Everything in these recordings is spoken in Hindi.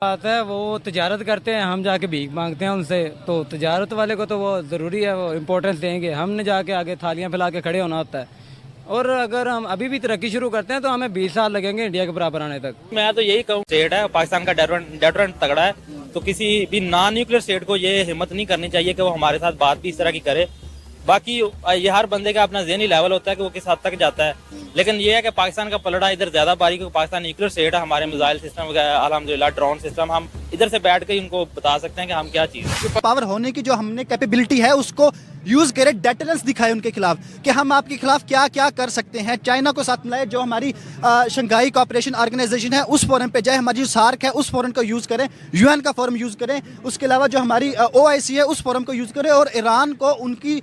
बात है वो तजारत करते हैं, हम जाके भीख मांगते हैं उनसे। तो तजारत वाले को तो वो ज़रूरी है, वो इम्पोर्टेंस देंगे। हमने जाके आगे थालियां फैला के खड़े होना होता है। और अगर हम अभी भी तरक्की शुरू करते हैं तो हमें 20 साल लगेंगे इंडिया के बराबर आने तक। मैं तो यही कहूँ, स्टेट है पाकिस्तान का डेटरेंट तगड़ा है, तो किसी भी नॉन न्यूक्लियर स्टेट को ये हिम्मत नहीं करनी चाहिए कि वो हमारे साथ बात भी इस तरह की करे। बाकी ये हर बंदे का अपना ज़हनी लेवल होता है कि वो किस हद तक जाता है, लेकिन ये है कि पाकिस्तान का पलड़ा इधर ज्यादा बारीक है। पाकिस्तान न्यूक्लियर स्टेट है, हमारे मिसाइल सिस्टम अल्हम्दुलिल्लाह ड्रोन सिस्टम, हम इधर से बैठ के उनको बता सकते हैं कि हम क्या चीज़ है। पावर होने की जो हमने कैपेबिलिटी है उसको यूज करे, डेटरेंस दिखाए उनके खिलाफ कि हम आपके खिलाफ क्या क्या कर सकते हैं। चाइना को साथ मिलाए, जो हमारी शंघाई कोऑपरेशन ऑर्गेनाइजेशन है उस फोरम पे जाए, हमारी जो सार्क है उस फोरम को यूज करें, यूएन का फोरम यूज करें, उसके अलावा जो हमारी ओआईसी है उस फोरम को यूज करें और ईरान को उनकी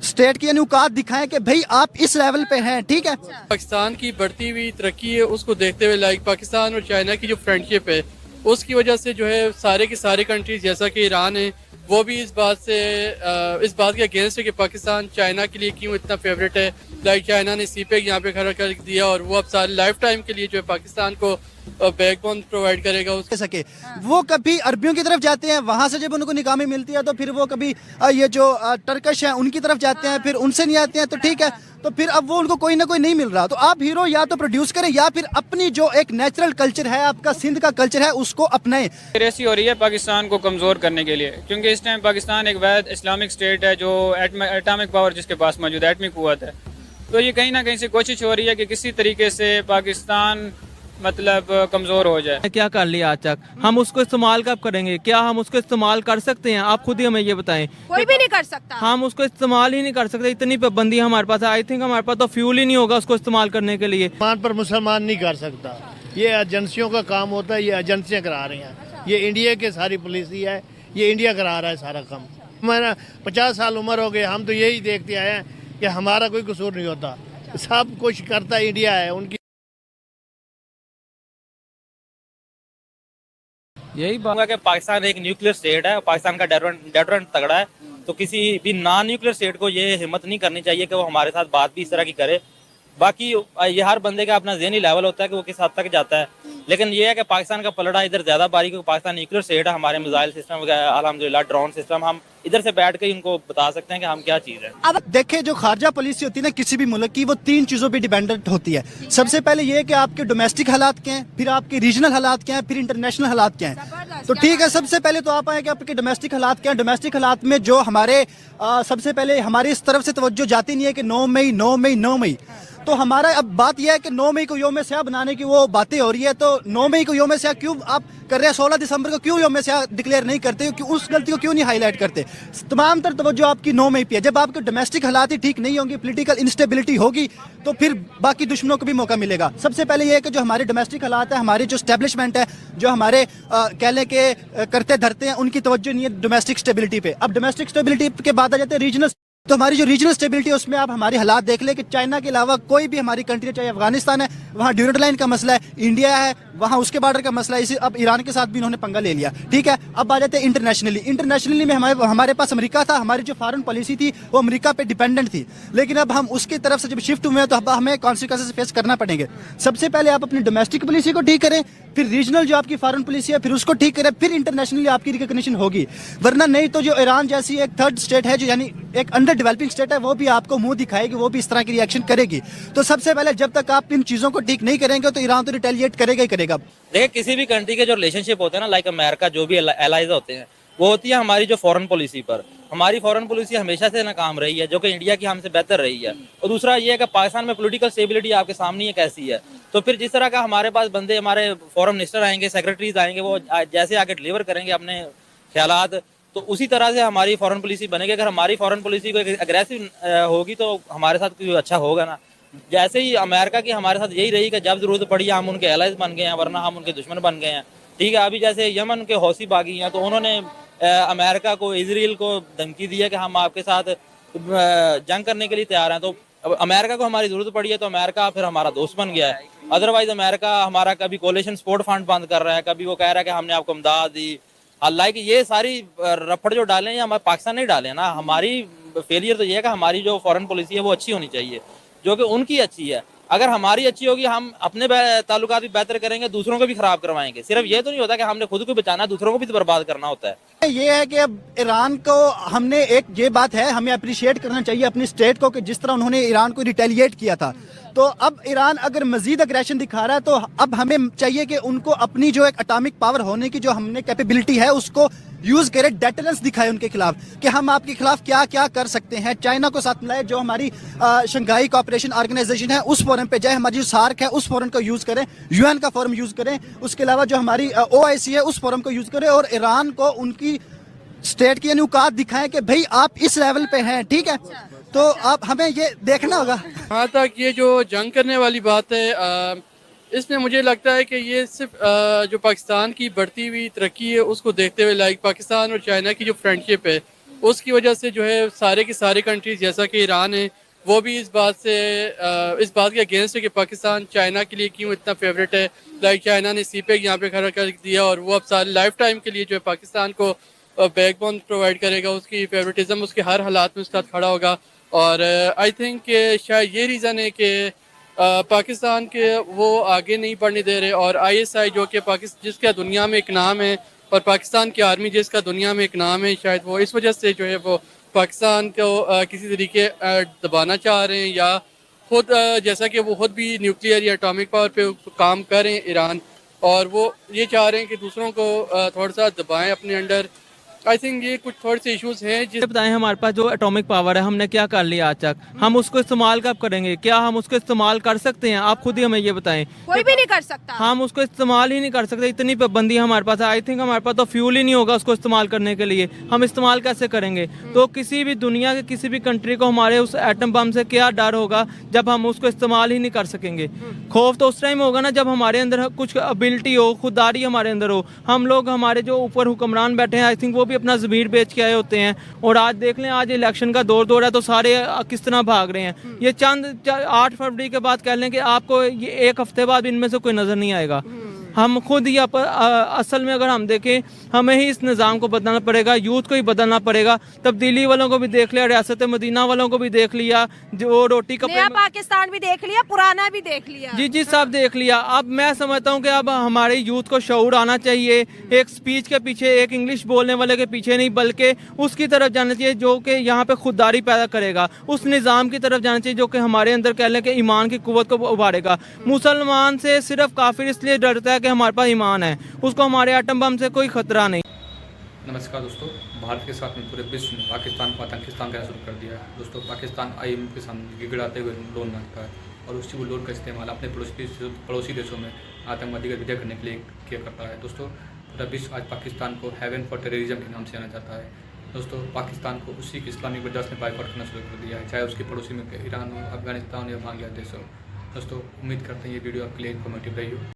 स्टेट की औकात दिखाएं कि भाई आप इस लेवल पे हैं। ठीक है, पाकिस्तान की बढ़ती हुई तरक्की है उसको देखते हुए, लाइक पाकिस्तान और चाइना की जो फ्रेंडशिप है उसकी वजह से जो है सारे की सारी कंट्रीज जैसा कि ईरान है वो भी इस बात के अगेंस्ट है कि पाकिस्तान चाइना के लिए क्यों इतना फेवरेट है। लाइक चाइना ने सीपेक यहाँ पे खड़ा कर दिया और वो अब सारे लाइफ टाइम के लिए जो है पाकिस्तान को बैकबोन प्रोवाइड करेगा उसके सके। वो कभी अरबियों की तरफ जाते हैं, वहां से जब उनको निकामी मिलती है तो फिर वो कभी ये जो टर्कश है उनकी तरफ जाते हैं, फिर उनसे नहीं आते हैं। तो ठीक है, तो फिर अब वो उनको कोई ना कोई नहीं मिल रहा, तो आप हीरो या तो प्रोड्यूस करें या फिर अपनी जो एक नेचुरल कल्चर है, आपका सिंध का कल्चर है, उसको अपनाएं। रेसी हो रही है पाकिस्तान को कमज़ोर करने के लिए, क्योंकि इस टाइम पाकिस्तान एक वैध इस्लामिक स्टेट है जो एटॉमिक पावर जिसके पास मौजूद है, एटमिक कुव्वत है। तो ये कहीं ना कहीं से कोशिश हो रही है कि किसी तरीके से पाकिस्तान मतलब कमज़ोर हो जाए। क्या कर लिया आज तक, हम उसको इस्तेमाल कब करेंगे? क्या हम उसको इस्तेमाल कर सकते हैं? आप खुद ही हमें ये बताएं। कोई भी नहीं कर सकता, हम उसको इस्तेमाल ही नहीं कर सकते, इतनी पाबंदी हमारे पास है। आई थिंक हमारे पास तो फ्यूल ही नहीं होगा उसको इस्तेमाल करने के लिए। मुसलमान पर मुसलमान नहीं कर सकता, ये एजेंसियों का काम होता है, ये एजेंसियाँ करा रही हैं। ये इंडिया की सारी पॉलिसी है, ये इंडिया करा रहा है सारा काम। हमारा 50 साल उम्र हो गए, हम तो यही देखते आए हैं कि हमारा कोई कसूर नहीं होता, सब कुछ करता इंडिया है। उनकी यही बात कि पाकिस्तान एक न्यूक्लियर स्टेट है, पाकिस्तान का डेटरेंट तगड़ा है, तो किसी भी नॉन न्यूक्लियर स्टेट को ये हिम्मत नहीं करनी चाहिए कि वो हमारे साथ बात भी इस तरह की करे। बाकी ये हर बंदे का अपना ज़हनी लेवल होता है कि वो किस हद तक जाता है, लेकिन ये है कि पाकिस्तान का पलड़ा इधर ज़्यादा बारीक है। पाकिस्तान न्यूक्लियर स्टेट है, हमारे मिसाइल सिस्टम अल्हम्दुलिल्लाह ड्रोन सिस्टम, हम इधर से बैठ के उनको बता सकते हैं कि हम क्या चीज़ है। अब देखें, जो खारजा पॉलिसी होती है ना किसी भी मुल्क की, वो 3 चीज़ों पे डिपेंडेंट होती है। सबसे पहले ये कि आपके डोमेस्टिक हालात क्या हैं, फिर आपके रीजनल हालात क्या हैं, फिर इंटरनेशनल हालात क्या हैं। तो ठीक है, सबसे पहले तो आप आए कि आपके डोमेस्टिक हालात क्या हैं। डोमेस्टिक हालात में जो हमारे सबसे पहले हमारी इस तरफ से तवज्जो जाती नहीं है कि 9 मई 9 मई 9 मई। तो हमारा अब बात यह है कि 9 मई को यौम स्याह बनाने की वो बातें हो रही है, तो 9 मई को यौम स्याह क्यों आप कर रहे हैं? 16 दिसंबर को क्यों यौम स्याह डिक्लेयर नहीं करते? क्यों उस गलती को क्यों नहीं हाईलाइट करते? तमाम तर तवज्जो आपकी 9 मई पे है। जब आपके डोमेस्टिक हालात ही ठीक नहीं होंगे, पॉलिटिकल इंस्टेबिलिटी होगी, तो फिर बाकी दुश्मनों को भी मौका मिलेगा। सबसे पहले यह है कि जो हमारे डोमेस्टिक हालात है, हमारी जो स्टैब्लिशमेंट है, जो हमारे कह लें कि करते धरते हैं, उनकी तवज्जो नहीं है डोमेस्टिक स्टेबिलिटी पे। अब डोमेस्टिक स्टेबिलिटी के बाद आ जाते हैं रीजनल। तो हमारी जो रीजनल स्टेबिलिटी है उसमें आप हमारे हालात देख लें कि चाइना के अलावा कोई भी हमारी कंट्री, चाहे अफगानिस्तान है वहाँ ड्यूरेंट लाइन का मसला है, इंडिया है वहाँ उसके बॉर्डर का मसला है, इसी अब ईरान के साथ भी इन्होंने पंगा ले लिया। ठीक है, अब आ जाते हैं इंटरनेशनली में हमारे पास अमेरिका था, हमारी जो फॉरेन पॉलिसी थी वो अमेरिका पे डिपेंडेंट थी, लेकिन अब हम उसकी तरफ से जब शिफ्ट हुए हैं तो अब हमें कॉन्सिक्वेंसेस फेस करना पड़ेंगे। सबसे पहले आप अपनी डोमेस्टिक पॉलिसी को ठीक करें, फिर रीजनल जो आपकी फॉरेन पॉलिसी है फिर उसको ठीक करें, फिर इंटरनेशनली आपकी रिकॉग्निशन होगी। वरना नहीं तो जो ईरान जैसी एक थर्ड स्टेट है, जो यानी एक अंडर डेवलपिंग स्टेट है, वो भी आपको मुंह दिखाएगी, वो भी इस तरह की रिएक्शन करेगी। तो सबसे पहले जब तक आप इन चीजों को ठीक नहीं करेंगे तो ईरान तो रिटेलिएट करेगा ही करेगा। देखिए, किसी भी कंट्री के जो रिलेशनशिप होते हैं ना, लाइक अमेरिका, जो भी एलाइज होते हैं, वो होती है हमारी जो फॉरेन पॉलिसी पर। हमारी फॉरेन पॉलिसी हमेशा से नाकाम रही है, जो कि इंडिया की हमसे बेहतर रही है। और दूसरा ये है कि पाकिस्तान में पॉलिटिकल स्टेबिलिटी आपके सामने है कैसी है। तो फिर जिस तरह का हमारे पास बंदे, हमारे फॉरेन मिनिस्टर आएंगे, सेक्रेटरीज आएंगे, वो जैसे आगे डिलीवर करेंगे अपने ख्यालात, तो उसी तरह से हमारी फॉरेन पॉलिसी बनेगी। अगर हमारी फॉरेन पॉलिसी को अग्रेसिव होगी तो हमारे साथ कोई अच्छा होगा ना। जैसे ही अमेरिका की हमारे साथ यही रही कि जब जरूरत पड़ी हम उनके एलाइज बन गए हैं, वरना हम उनके दुश्मन बन गए हैं। ठीक है, अभी जैसे यमन के हौसी बागी हैं, तो उन्होंने अमेरिका को, इजराइल को धमकी दी है कि हम आपके साथ जंग करने के लिए तैयार हैं। तो अब अमेरिका को हमारी जरूरत पड़ी है तो अमेरिका फिर हमारा दोस्त बन गया है। अदरवाइज अमेरिका हमारा कभी कोलिशन सपोर्ट फंड बंद कर रहा है, कभी वो कह रहा है कि हमने आपको इमदाद दी। हालांकि ये सारी रफड़ जो डाले हैं हमारे पाकिस्तान नहीं डाले ना। हमारी फेलियर तो ये है कि हमारी जो फॉरेन पॉलिसी है वो अच्छी होनी चाहिए, जो कि उनकी अच्छी है। अगर हमारी अच्छी होगी हम अपने ताल्लुकात भी बेहतर करेंगे, दूसरों को भी खराब करवाएंगे। सिर्फ ये तो नहीं होता कि हमने खुद को बचाना, दूसरों को भी तो बर्बाद करना होता है। ये है कि अब ईरान को हमने एक ये बात है हमें अप्रिशिएट करना चाहिए अपनी स्टेट को कि जिस तरह उन्होंने ईरान को रिटेलिएट किया था। तो अब ईरान अगर मजीद अग्रेशन दिखा रहा है तो अब हमें चाहिए कि उनको अपनी जो एक एटॉमिक पावर होने की जो हमने कैपेबिलिटी है उसको यूज करे, डेटरेंस दिखाए उनके खिलाफ कि हम आपके खिलाफ क्या क्या कर सकते हैं। चाइना को साथ मिलाए, जो हमारी शंघाई कोऑपरेशन ऑर्गेनाइजेशन है उस फोरम पे जाए, हमारी जो सार्क है उस फोरम को यूज करें, यूएन का फोरम यूज करें, उसके अलावा जो हमारी ओआईसी है उस फोरम को यूज करें और ईरान को उनकी स्टेट की औकात दिखाएं कि भाई आप इस लेवल पे हैं, ठीक है। तो आप हमें ये देखना होगा। हाँ, तक ये जो जंग करने वाली बात है इसमें मुझे लगता है कि ये सिर्फ जो पाकिस्तान की बढ़ती हुई तरक्की है उसको देखते हुए, लाइक पाकिस्तान और चाइना की जो फ्रेंडशिप है उसकी वजह से जो है सारे की सारे कंट्रीज जैसा कि ईरान है वो भी इस बात के अगेंस्ट है कि पाकिस्तान चाइना के लिए क्यों इतना फेवरेट है। लाइक चाइना ने सीपेक यहाँ पे खड़ा कर दिया और वो अब सारे लाइफ टाइम के लिए जो है पाकिस्तान को बैकबोन प्रोवाइड करेगा, उसकी फेवरेटिज्म उसके हर हालात में उसके साथ खड़ा होगा। और आई थिंक कि शायद ये रीज़न है कि पाकिस्तान के वो आगे नहीं बढ़ने दे रहे और आईएसआई जो कि जिसका दुनिया में एक नाम है और पाकिस्तान की आर्मी जिसका दुनिया में एक नाम है, शायद वो इस वजह से जो है वो पाकिस्तान को किसी तरीके दबाना चाह रहे हैं या खुद जैसा कि वो खुद भी न्यूक्लियर या एटॉमिक पावर पे काम कर रहे हैं ईरान, और वो ये चाह रहे हैं कि दूसरों को थोड़ा सा दबाएं अपने अंडर। आई थिंक ये कुछ थोड़े से इश्यूज हैं जिस बताएं हमारे पास जो एटॉमिक पावर है हमने क्या कर लिया आज तक, हम उसको इस्तेमाल कब करेंगे, क्या हम उसको इस्तेमाल कर सकते हैं? आप खुद ही हमें ये बताएं। कोई भी नहीं कर सकता, हम उसको इस्तेमाल ही नहीं कर सकते, इतनी पाबंदी हमारे पास है। आई थिंक हमारे पास तो फ्यूल ही नहीं होगा उसको इस्तेमाल करने के लिए, हम इस्तेमाल कैसे करेंगे? तो किसी भी दुनिया के किसी भी कंट्री को हमारे उस एटम बम से क्या डर होगा जब हम उसको इस्तेमाल ही नहीं कर सकेंगे? खौफ तो उस टाइम होगा ना जब हमारे अंदर कुछ एबिलिटी हो, खुददारी हमारे अंदर हो। हम लोग हमारे जो ऊपर हुक्मरान बैठे हैं आई थिंक वो भी अपना ज़मीर बेच के आए होते हैं। और आज देख लें, आज इलेक्शन का दौर है तो सारे किस तरह भाग रहे हैं। ये चंद 8 फरवरी के बाद कह लें कि आपको ये 1 हफ्ते बाद इनमें से कोई नज़र नहीं आएगा। हम खुद ही असल में अगर हम देखें हमें ही इस निज़ाम को बदलना पड़ेगा, यूथ को ही बदलना पड़ेगा। तब्दीली वालों को भी देख लिया, रियासत मदीना वालों को भी देख लिया, जो रोटी कपड़े, नया पाकिस्तान भी देख लिया, पुराना भी देख लिया। जी सब देख लिया। अब मैं समझता हूँ कि अब हमारे यूथ को शऊर आना चाहिए, एक स्पीच के पीछे, एक इंग्लिश बोलने वाले के पीछे नहीं, बल्कि उसकी तरफ जाना चाहिए जो कि यहाँ पे खुददारी पैदा करेगा, उस निज़ाम की तरफ जाना चाहिए जो कि हमारे अंदर कह लें कि ईमान की कुव्वत को उभारेगा। मुसलमान से सिर्फ काफिर इसलिए डरता है कि हमारे पास ईमान है, उसको हमारे एटम बम से कोई खतरा नहीं। नमस्कार दोस्तों, भारत के साथ में पूरे विश्व में पाकिस्तान को आतंकिस्तान कहना शुरू कर दिया है। दोस्तों, पाकिस्तान IMF के सामने गिड़गिड़ाते हुए लोन मांगता है और उसी वो लोन का इस्तेमाल अपने पड़ोसी देशों में आतंकवादी गतिविधियाँ करने के लिए किया करता है। दोस्तों, पूरा विश्व आज पाकिस्तान को हेवन फॉर टेररिज्म के नाम से जाना जाता है। दोस्तों, पाकिस्तान को उसी के इस्लामिक वजह ने बाइकआउट करना शुरू कर दिया है, चाहे उसके पड़ोसी में ईरान हो, अफगानिस्तान या बांग्लादेश हो। दोस्तों, उम्मीद करते हैं ये वीडियो आपके लिए इन्फॉर्मेटिव रही हो।